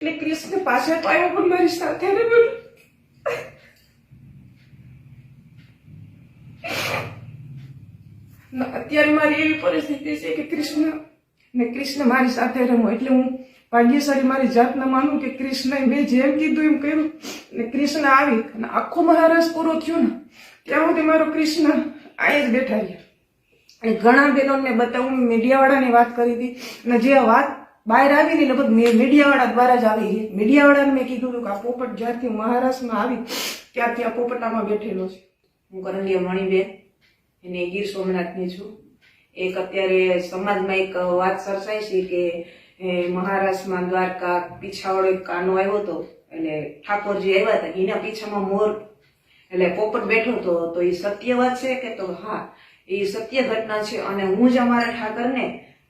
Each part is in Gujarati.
એટલે કૃષ્ણ પાછળ તો આવ્યો પણ મારી સાથે રહ્યો. અત્યારે મારી એવી પરિસ્થિતિ છે કે કૃષ્ણ મારી સાથે રમો. એટલે હું ભાગ્યશાળી મારી જાતને માનું કે કૃષ્ણએ મેં જેમ કીધું એમ કર્યું ને કૃષ્ણ આવી અને આખો મહારાજ પૂરો થયો ને ત્યાં સુધી મારો કૃષ્ણ અહીંયા જ બેઠા રહ્યા. અને ઘણા બહેનોને મેં બતાવું, મીડિયાવાળાની વાત કરી હતી અને જે વાત બહાર આવી ને લગભગ મીડિયાવાળા દ્વારા જ આવી છે. મીડિયાવાળાને મેં કીધું હતું કે આ પોપટ જ્યારથી મહારાષ્ટ્રમાં આવી ત્યારથી આ પોપટામાં બેઠેલો છે. હું કરંડિયા મણીબેન એને ગીર સોમનાથની છું. એક અત્યારે સમાજમાં એક વાત સર્જાઈ છે કે મહારાષ્ટ્રમાં દ્વારકા પીછાવાળો એક કાનો આવ્યો હતો, એટલે ઠાકોરજી આવ્યા હતા, એના પીછામાં મોર એટલે પોપટ બેઠો હતો. તો એ સત્ય વાત છે કે? તો હા, એ સત્ય ઘટના છે. અને હું જ અમારા ઠાકરને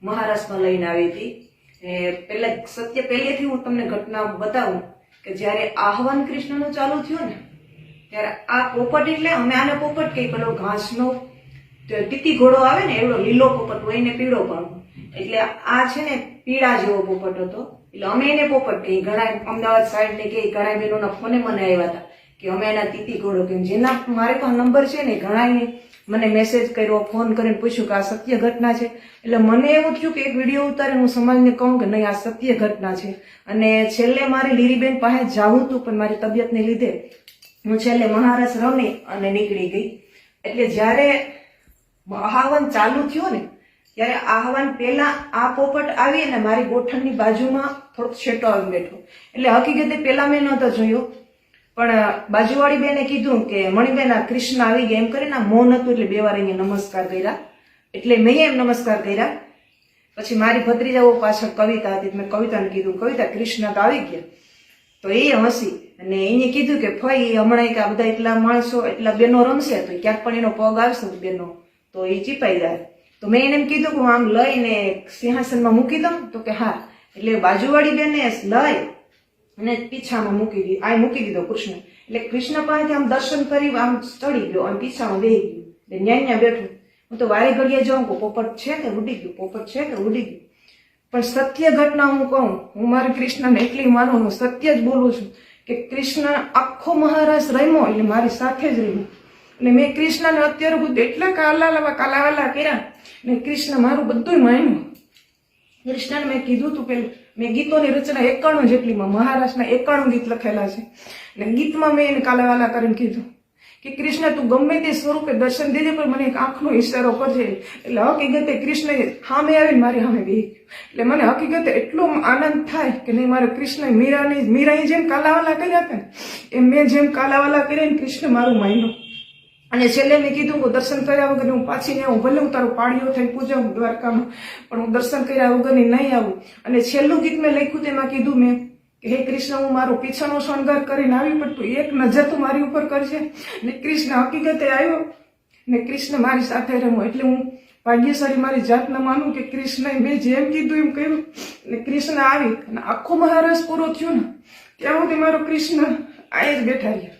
મહારાષ્ટ્રમાં લઈને આવી હતી. સત્ય પહેલેથી હું તમને ઘટના બતાવું કે જ્યારે આહવાન કૃષ્ણનું ચાલુ થયું ને ત્યારે આ પોપટ, એટલે અમે આને પોપટ કહીએ, પેલો ઘાસનો ટીટી ઘોડો આવે ને એવડો લીલો પોપટ હોય ને પીળો પણ, એટલે આ છે ને પીળા જેવો પોપટ હતો. એટલે અમે એને પોપટ કહીએ. ઘણા અમદાવાદ સાઈડ ને કે ઘણા બહેનોના ફોને મને આવ્યા હતા કે અમે એના તીતી ઘોડો કહીએ. જેના મારે પાસે નંબર છે ને ઘણા મને મેસેજ કર્યો, ફોન કરીને પૂછ્યું કે આ સત્ય ઘટના છે. એટલે મને એવું થયું કે એક વિડીયો ઉતારીને હું સમાજને કહું કે નહીં, આ સત્ય ઘટના છે. અને છેલ્લે મારે લીરીબેન પાસે જવું હતું પણ મારી તબિયતને લીધે હું છેલ્લે મહારાષ્ટ્ર રમી અને નીકળી ગઈ. એટલે જ્યારે આહવાન ચાલુ થયો ને ત્યારે આહવાન પહેલા આ પોપટ આવી અને મારી ગોઠણની બાજુમાં થોડોક છેટો આવી બેઠો. એટલે હકીકતે પહેલા મેં નહોતો જોયો, પણ બાજુવાળી બેને કીધું કે મણીબેન આ કૃષ્ણ આવી ગયા એમ કરીને મૌન હતું. એટલે બે વાર અહીંયા નમસ્કાર કર્યા. એટલે મેં એમ નમસ્કાર કર્યા. પછી મારી ભત્રીજાઓ પાછળ કવિતા હતી, મેં કવિતાને કીધું કવિતા કૃષ્ણ તો આવી ગયા. તો એ હસી અને એને કીધું કે ફઈ હમણાં કે આ બધા એટલા માણસો એટલા બેનો રમશે તો ક્યાંક પણ એનો પગ આવશે બેનો તો એ ચીપાઈ જાય. તો મેં એને એમ કીધું કે હું આમ લઈને સિંહાસનમાં મૂકી દઉં? તો કે હા. એટલે બાજુવાળી બેને લઈ અને પીછામાં મૂકી દીધો કૃષ્ણ. એટલે કૃષ્ણ પાસેથી આમ દર્શન કરી આમ ચડી ગયો, આમ પીછામાં બેસી ગયું. એટલે ન્યા બેઠું. હું તો વારે ઘડીએ જાઉં કે પોપટ છે કે ઉડી ગયું, પોપટ છે કે ઉડી ગયું. પણ સત્ય ઘટના હું કહું, હું મારા કૃષ્ણને એટલી માનું, હું સત્ય જ બોલું છું કે કૃષ્ણ આખો મહારાષ્ટ્ર રમ્યો એટલે મારી સાથે જ રહ્યો. અને મેં કૃષ્ણને અત્યારે બધું એટલા કાલાવાલા કર્યા ને કૃષ્ણ મારું બધું માન્યું. કૃષ્ણને મેં કીધું તું પેલું, મેં ગીતોની રચના 91 જેટલીમાં મહારાષ્ટ્રના 91 ગીત લખેલા છે. અને ગીતમાં મેં એને કાલાવાલા કરીને કીધું કે કૃષ્ણ તું ગમે તે સ્વરૂપે દર્શન દેજે પણ મને એક આંખનો ઈશારો કરજે. એટલે હકીકતે કૃષ્ણ સામે આવીને મારી સામે બેસી ગયો. એટલે મને હકીકતે એટલો આનંદ થાય કે નહીં, મારો કૃષ્ણ મીરાએ જેમ કાલાવાલા કર્યા હતા ને એમ મેં જેમ કાલાવાલા કર્યા ને કૃષ્ણ મારું માન્યું. અને છેલ્લે મેં કીધું કે દર્શન કર્યા વગર હું પાછી નહીં આવું. ભલે હું તારો પાડીઓ થઈને પૂજાવું દ્વારકામાં, પણ હું દર્શન કર્યા વગરની નહીં આવું. અને છેલ્લું ગીત મેં લખ્યું તેમાં કીધું મેં કે હે કૃષ્ણ હું મારો પીછાનો શણગાર કરીને આવી પણ તું એક નજર તો મારી ઉપર કરજે. ને કૃષ્ણ હકીકતે આવ્યો ને કૃષ્ણ મારી સાથે રમો. એટલે હું ભાગ્યશાળી મારી જાતને માનું કે કૃષ્ણએ મેં જેમ કીધું એમ કર્યું ને કૃષ્ણ આવી અને આખો મહારાજ પૂરો થયો ને ત્યાં સુધી મારો કૃષ્ણ અહીંયા જ બેઠા રહ્યા.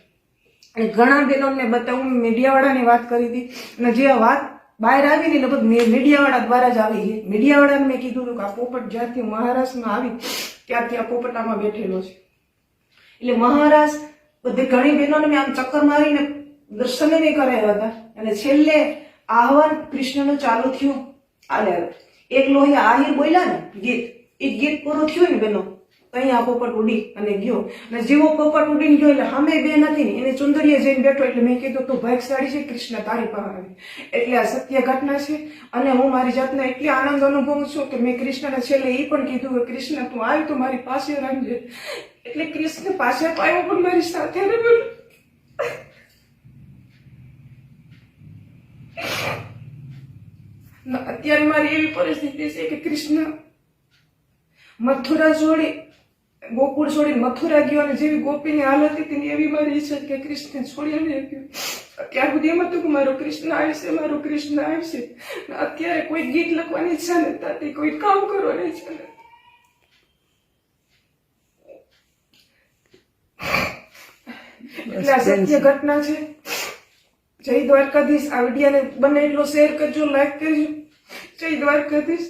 અને ઘણા બહેનોને બતાવું, મીડિયાવાળાની વાત કરી હતી અને જે વાત બહાર આવી ને લગભગ મીડિયાવાળા દ્વારા જ આવી છે. મીડિયાવાળાને મેં કીધું હતું કે આ પોપટ જ્યારથી મહારાષ્ટ્રમાં આવી ત્યારથી આ પોપટામાં બેઠેલો છે. એટલે મહારાષ્ટ્ર બધી ઘણી બહેનોને મેં આમ ચક્કર મારીને દર્શને નહીં કરાવ્યા હતા. અને છેલ્લે આહવાન કૃષ્ણનું ચાલુ થયું. એક લોહી આહિર બોલ્યા ને ગીત, એ ગીત પૂરું થયું ને બેનો અહીંયા આ પોપટ ઉડી અને ગયો. અને જેવો પોપટ ઉડીને ગયો એટલે સામે બે નથી ને એને ચુંદરીએ જઈને બેઠો. એટલે મેં કીધું તું ભાગશાળી છે, કૃષ્ણ તારી પાસે આવી. એટલે આ સત્ય ઘટના છે. અને હું મારી જાતને એટલી આનંદ અનુભવું છું કે મેં કૃષ્ણને છેલ્લે એ પણ કીધું કે કૃષ્ણ તું આવી તો મારી પાસે રમજે. એટલે કૃષ્ણ પાસે તો આવ્યો પણ મારી સાથે રમ્યો. અત્યારે મારી એવી પરિસ્થિતિ છે કે કૃષ્ણ મથુરા છોડી ગોકુળ છોડી મથુરા ગયો અને જેવી ગોપીની હાલત હતી એવી મારી ઈચ્છા કે કૃષ્ણ છોડી ગયો. અત્યાર સુધી એમ હતું કે મારો કૃષ્ણ આવશે, મારો કૃષ્ણ આવશે. અત્યારે કોઈ ગીત લખવાની ઈચ્છા નથી થતી, કોઈ કામ કરવાની ઈચ્છા નથી. એટલે આ સત્ય ઘટના છે. જય દ્વારકાધીશ. આ વિડીયોને બને એટલો શેર કરજો, લાઈક કરજો. જય દ્વારકાધીશ.